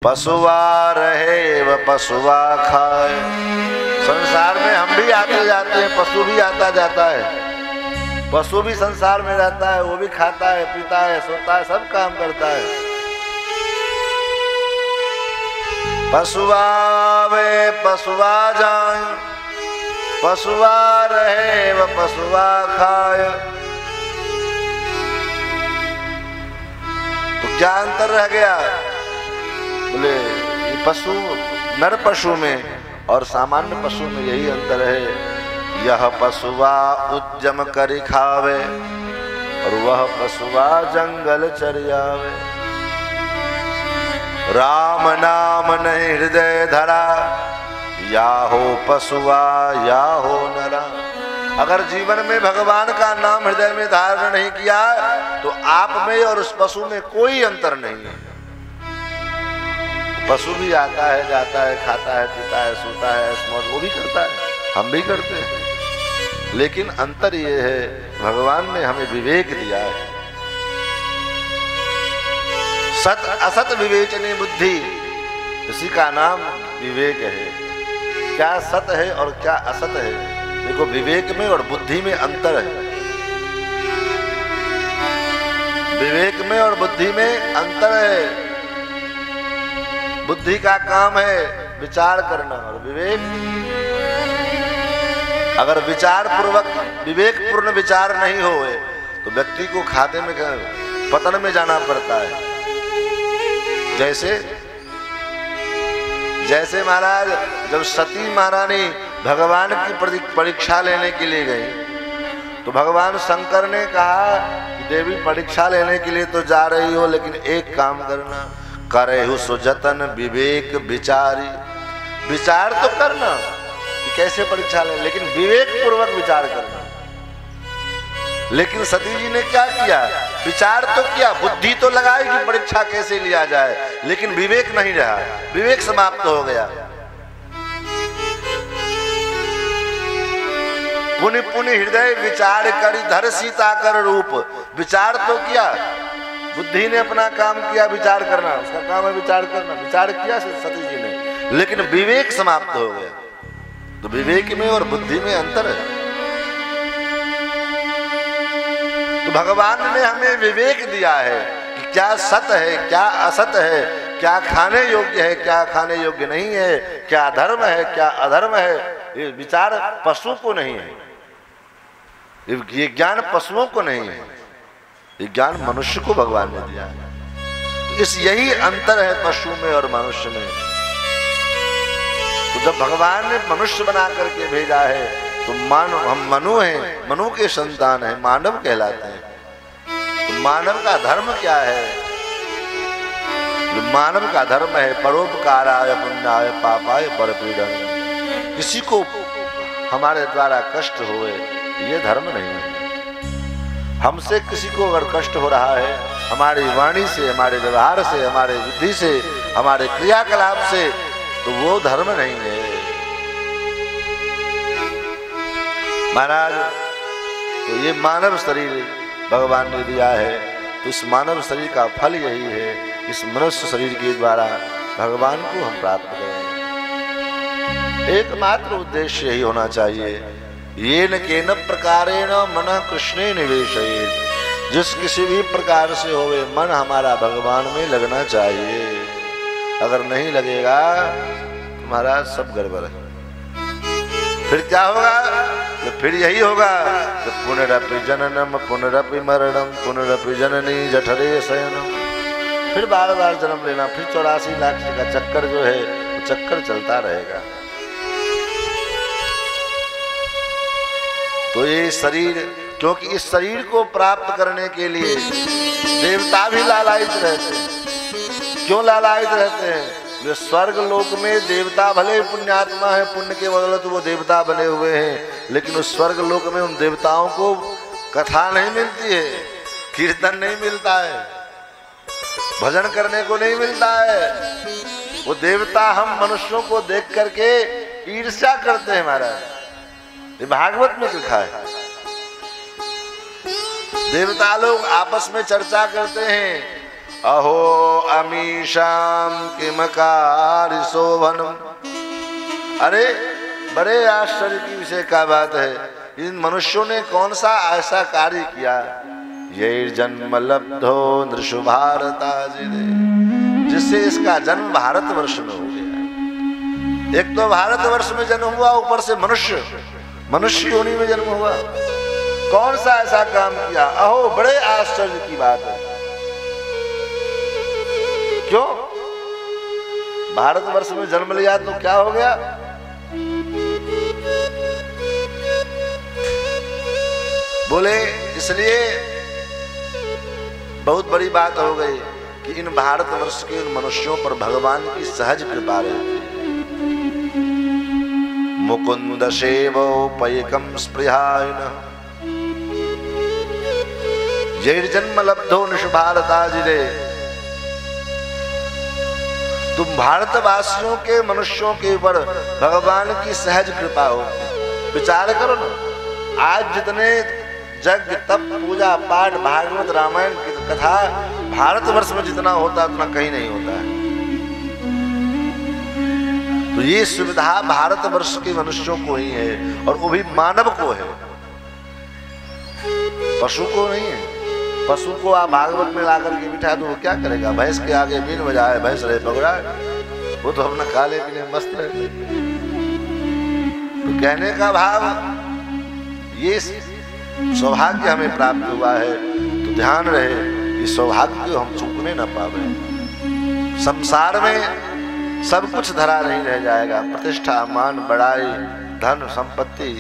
पशुआ रहे व पशुआ खाए। संसार में हम भी आते जाते हैं, पशु भी आता जाता है। पशु भी संसार में रहता है, वो भी खाता है, पीता है, सोता है, सब काम करता है। पशुआ वे पशुआ जाए, पशुआ रहे व पशुआ खाए। तो क्या अंतर रह गया? बोले पशु, नर पशु में और सामान्य पशु में यही अंतर है। यह पशुआ उद्यम करी खावे और वह पशुआ जंगल चरियावे। राम नाम नहीं हृदय धरा, या हो पशुआ या हो नरा। अगर जीवन में भगवान का नाम हृदय में धारण नहीं किया तो आप में और उस पशु में कोई अंतर नहीं है। पशु भी आता है, जाता है, खाता है, पीता है, सोता है, स्मौज वो भी करता है, हम भी करते हैं। लेकिन अंतर ये है, भगवान ने हमें विवेक दिया है। सत असत विवेचनी बुद्धि, इसी का नाम विवेक है। क्या सत है और क्या असत है? देखो, विवेक में और बुद्धि में अंतर है। विवेक में और बुद्धि में अंतर है। बुद्धि का काम है विचार करना, और विवेक, अगर विचार पूर्वक विवेक पूर्ण विचार नहीं हो तो व्यक्ति को खाते में पतन में जाना पड़ता है। जैसे महाराज, जब सती महारानी भगवान की परीक्षा लेने के लिए गई तो भगवान शंकर ने कहा कि देवी, परीक्षा लेने के लिए तो जा रही हो, लेकिन एक काम करना, करेहु सुजतन विवेक विचारी। विचार तो करना कि कैसे परीक्षा ले, लेकिन विवेक पूर्वक विचार करना। लेकिन सती जी ने क्या किया? विचार तो किया, बुद्धि तो लगाई कि परीक्षा कैसे लिया जाए, लेकिन विवेक नहीं रहा, विवेक समाप्त हो गया। पुनि पुनि हृदय विचार करी धर सीता कर रूप। विचार तो किया, बुद्धि ने अपना काम किया, विचार करना, उसका काम है विचार करना। विचार किया सती जी ने, लेकिन विवेक समाप्त हो गया। तो विवेक में और बुद्धि में अंतर है। तो भगवान ने हमें विवेक दिया है कि क्या सत है, क्या असत है, क्या खाने योग्य है, क्या खाने योग्य नहीं है, क्या धर्म है, क्या अधर्म है। ये विचार पशु को नहीं है, ये ज्ञान पशुओं को नहीं है, ये ज्ञान मनुष्य को भगवान ने दिया है। तो इस यही अंतर है पशु में और मनुष्य में। तो जब भगवान ने मनुष्य बना करके भेजा है तो मानव, हम मनु हैं, मनु के संतान हैं, मानव कहलाते हैं। तो मानव का धर्म क्या है? मानव का धर्म है परोपकाराय पुण्याय पापाय परपीड़न। किसी को हमारे द्वारा कष्ट होए, ये धर्म नहीं है। हमसे किसी को अगर कष्ट हो रहा है, हमारी वाणी से, हमारे व्यवहार से, हमारे बुद्धि से, हमारे क्रियाकलाप से, तो वो धर्म नहीं है। महाराज, तो ये मानव शरीर भगवान ने दिया है, तो इस मानव शरीर का फल यही है, इस मनुष्य शरीर के द्वारा भगवान को हम प्राप्त करें। एकमात्र उद्देश्य यही होना चाहिए। ये न केन प्रकारेण मन कृष्णे निवेशयेत्। जिस किसी भी प्रकार से होवे, मन हमारा भगवान में लगना चाहिए। अगर नहीं लगेगा तो महाराज सब गड़बड़ है। फिर क्या होगा? तो फिर यही होगा कि पुनरपि जननम पुनरपि मरणम पुनरपि जननी जठरे शयनम। फिर बार बार जन्म लेना, फिर 84 लाख का चक्कर जो है वो चक्कर चलता रहेगा। तो ये शरीर, क्योंकि इस शरीर को प्राप्त करने के लिए देवता भी लालायित रहते हैं। क्यों लालायित रहते हैं? वे स्वर्ग लोक में देवता भले पुण्यात्मा है, पुण्य के बदौलत वो देवता बने हुए हैं, लेकिन उस स्वर्ग लोक में उन देवताओं को कथा नहीं मिलती है, कीर्तन नहीं मिलता है, भजन करने को नहीं मिलता है। वो देवता हम मनुष्यों को देख करके ईर्ष्या करते हैं महाराज। ये भागवत में लिखा है। देवता लोग आपस में चर्चा करते हैं अहो अमीशाम किमकार शोभनम। अरे बड़े आश्चर्य की विषय का बात है, इन मनुष्यों ने कौन सा ऐसा कार्य किया। ये जन्म लब्धो नृषु भारताजिरे, जिससे इसका जन्म भारतवर्ष में हो गया। एक तो भारतवर्ष में जन्म हुआ, ऊपर से मनुष्य योनि में जन्म हुआ। कौन सा ऐसा काम किया। अहो बड़े आश्चर्य की बात है। क्यों? भारतवर्ष में जन्म लिया तो क्या हो गया। बोले इसलिए बहुत बड़ी बात हो गई कि इन भारतवर्ष के इन मनुष्यों पर भगवान की सहज कृपा रहती है। मुकुंद सेवोपयकम स्पृहायिनः जन्म लब्धो निश भारताजिरे। तुम भारतवासियों के मनुष्यों के ऊपर भगवान की सहज कृपा हो। विचार करो ना, आज जितने जग तप पूजा पाठ भागवत रामायण की कथा भारतवर्ष में जितना होता है उतना कहीं नहीं होता है। तो ये सुविधा भारतवर्ष के मनुष्यों को ही है, और वो भी मानव को है, पशु को नहीं है। पशु को आप भागवत में लाकर के बिठा दो, क्या करेगा। भैंस के आगे बीन बजाए, भैंस रहे पगड़ा, वो तो अपना काले पीने मस्त रहते। तो कहने का भाव, ये सौभाग्य हमें प्राप्त हुआ है तो ध्यान रहे इस सौभाग्य को हम चूकने न पावे। संसार में सब कुछ धरा नहीं रह जाएगा। प्रतिष्ठा, मान, बड़ाई, धन, संपत्ति,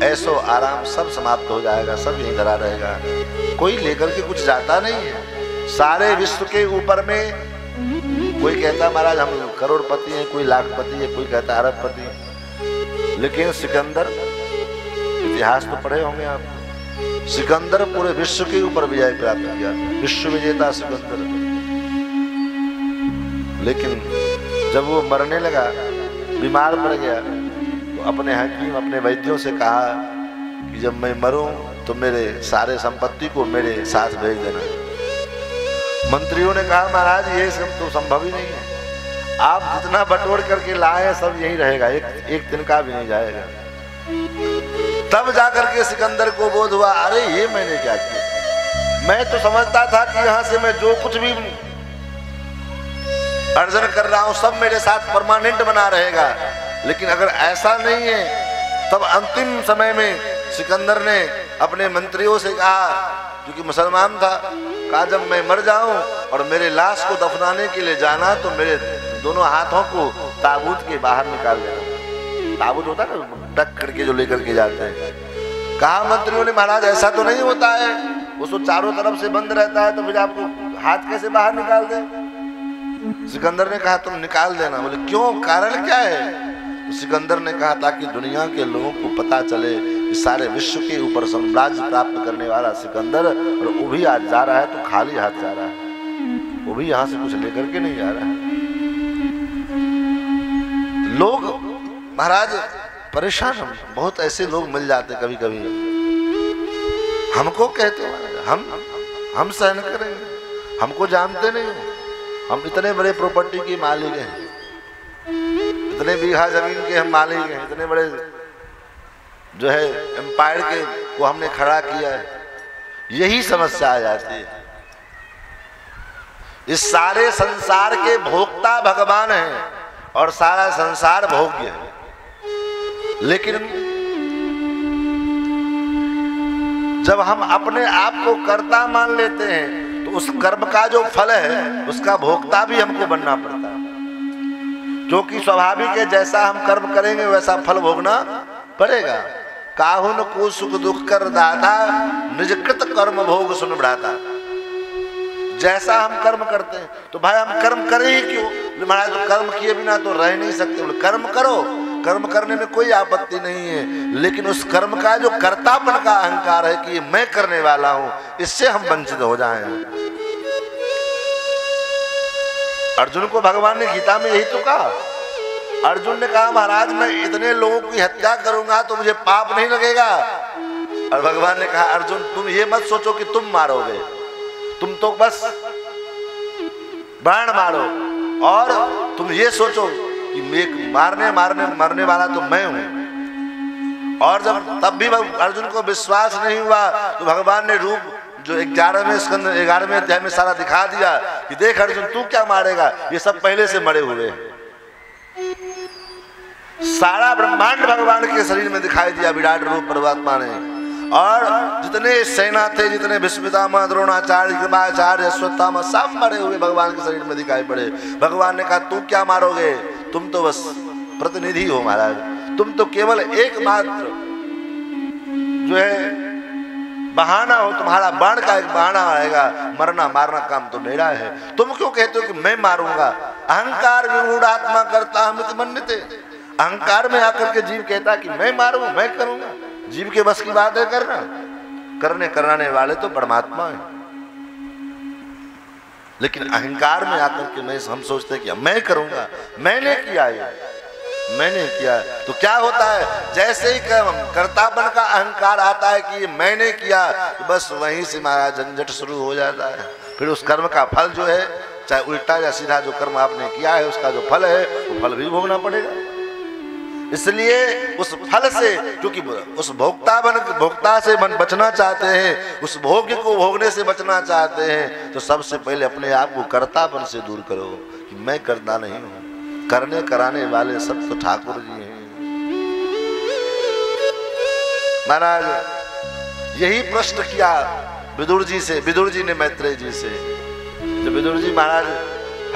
ऐसो आराम सब समाप्त हो जाएगा, सब यहीं धरा रहेगा। कोई लेकर के कुछ जाता नहीं है। सारे विश्व के ऊपर में कोई कहता महाराज हम करोड़पति हैं, कोई लाखपति है, कोई कहता अरबपति। लेकिन सिकंदर, इतिहास तो पढ़े होंगे आप, सिकंदर पूरे विश्व के ऊपर विजय प्राप्त किया, विश्व विजेता सिकंदर। लेकिन जब वो मरने लगा, बीमार पड़ गया, तो अपने हकीम, अपने वैद्यों से कहा कि जब मैं मरूं तो मेरे सारे संपत्ति को मेरे साथ भेज देना। मंत्रियों ने कहा महाराज ये सब तो संभव ही नहीं है, आप जितना बटोर करके लाए सब यही रहेगा, एक दिन का भी नहीं जाएगा। तब जाकर के सिकंदर को बोध हुआ, अरे ये मैंने क्या किया। मैं तो समझता था कि यहाँ से मैं जो कुछ भी अर्जन कर रहा हूँ सब मेरे साथ परमानेंट बना रहेगा। लेकिन अगर ऐसा नहीं है, तब अंतिम समय में सिकंदर ने अपने मंत्रियों से कहा, क्योंकि मुसलमान था, कहा जब मैं मर जाऊं और मेरे लाश को दफनाने के लिए जाना तो मेरे दोनों हाथों को ताबूत के बाहर निकाल देना। ताबूत होता है ना, टक करके जो लेकर के जाते हैं। कहा मंत्रियों ने महाराज ऐसा तो नहीं होता है, उसको चारों तरफ से बंद रहता है, तो फिर आपको हाथ कैसे बाहर निकाल दे। सिकंदर ने कहा तुम निकाल देना। बोले क्यों, कारण क्या है। तो सिकंदर ने कहा ताकि दुनिया के लोगों को पता चले कि सारे विश्व के ऊपर साम्राज्य प्राप्त करने वाला सिकंदर, और वो भी आज जा रहा है तो खाली हाथ जा रहा है, वो भी यहाँ से कुछ लेकर के नहीं जा रहा है। लोग महाराज परेशान, बहुत ऐसे लोग मिल जाते कभी कभी, हमको कहते हम सहन करेंगे, हमको जानते नहीं हो, हम इतने बड़े प्रॉपर्टी के मालिक हैं, इतने बीघा जमीन के हम मालिक हैं, इतने बड़े जो है एम्पायर के को हमने खड़ा किया है। यही समस्या आ जाती है। इस सारे संसार के भोक्ता भगवान हैं और सारा संसार भोग्य है। लेकिन जब हम अपने आप को कर्ता मान लेते हैं तो उस कर्म का जो फल है उसका भोक्ता भी हमको बनना पड़ता है, क्योंकि स्वाभाविक है जैसा हम कर्म करेंगे वैसा फल भोगना पड़ेगा। काहुन को सुख दुख कर दाता, निज कृत कर्म भोग सुन बढ़ाता। जैसा हम कर्म करते हैं तो भाई हम कर्म करें ही क्यों। महाराज तो कर्म किए बिना तो रह नहीं सकते। बोले कर्म करो, कर्म करने में कोई आपत्ति नहीं है, लेकिन उस कर्म का जो कर्तापन का अहंकार है कि मैं करने वाला हूं, इससे हम वंचित हो जाएं। अर्जुन को भगवान ने गीता में यही तो कहा। अर्जुन ने कहा महाराज मैं इतने लोगों की हत्या करूंगा तो मुझे पाप नहीं लगेगा। और भगवान ने कहा अर्जुन तुम ये मत सोचो कि तुम मारोगे, तुम तो बस बाण मारो और तुम ये सोचो कि मरने वाला तो मैं हूं। और जब तब भी अर्जुन को विश्वास नहीं हुआ तो भगवान ने रूप जो 11वें अध्याय में सारा दिखा दिया कि देख अर्जुन तू क्या मारेगा, ये सब पहले से मरे हुए हैं। सारा ब्रह्मांड भगवान के शरीर में दिखाई दिया विराट रूप परमात्मा ने। और जितने सेना थे, जितने भीष्मपितामह, द्रोणाचार्य, कृपाचार्य, अश्वत्थामा, सब मरे हुए भगवान के शरीर में दिखाई पड़े। भगवान ने कहा तू क्या मारोगे, तुम तो बस प्रतिनिधि हो महाराज, तुम तो केवल एकमात्र जो है बहाना हो, तुम्हारा बाण का एक बहाना आएगा, मरना मारना काम तो मेरा है। तुम क्यों कहते हो कि मैं मारूंगा? अहंकार विमूढ़ आत्मा करता अमृत मन्यते। अहंकार में आकर के जीव कहता कि मैं मारूं, मैं करूंगा। जीव के बस की बात है करना, करने कराने वाले तो परमात्मा है। लेकिन अहंकार में आकर के हम सोचते हैं कि मैं करूंगा, मैंने किया है, मैंने किया। तो क्या होता है, जैसे ही कर्तापन का अहंकार आता है कि ये मैंने किया, तो बस वहीं से महाराज झंझट शुरू हो जाता है। फिर उस कर्म का फल जो है, चाहे उल्टा या सीधा जो कर्म आपने किया है, उसका जो फल है वो फल भी भोगना पड़ेगा। इसलिए उस फल से, क्योंकि उस भोक्ता से बचना चाहते हैं, उस भोग्य को भोगने से बचना चाहते हैं, तो सबसे पहले अपने आप को कर्तापन से दूर करो कि मैं करता नहीं हूं। करने कराने वाले सब तो ठाकुर जी हैं। महाराज यही प्रश्न किया विदुर जी से, विदुर जी ने मैत्रेय जी से। जब विदुर जी महाराज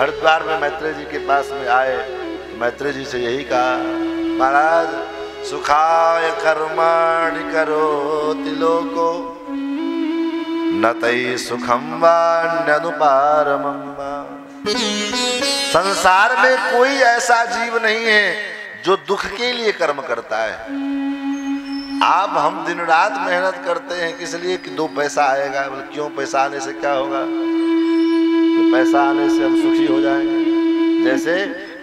हरिद्वार में मैत्रेय जी के पास में आए, तो मैत्रेय जी से यही कहा, महाराज सुखाय कर्माणि करोति लोको न तै सुखम वान्यनुपारमं वा। संसार में कोई ऐसा जीव नहीं है जो दुख के लिए कर्म करता है। आप हम दिन रात मेहनत करते हैं किस लिए कि 2 पैसा आएगा। बोले क्यों, पैसा आने से क्या होगा? तो पैसा आने से हम सुखी हो जाएंगे। जैसे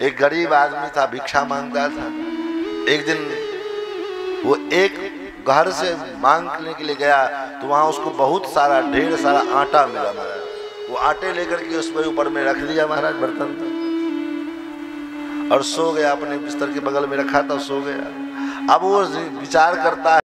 एक गरीब आदमी था, भिक्षा मांगता था। एक दिन वो एक घर से मांगने के लिए गया, तो वहां उसको बहुत सारा ढेर सारा आटा मिला महाराज। वो आटे लेकर के उसके ऊपर में रख दिया महाराज बर्तन, और सो गया। अपने बिस्तर के बगल में रखा था, सो गया। अब वो विचार करता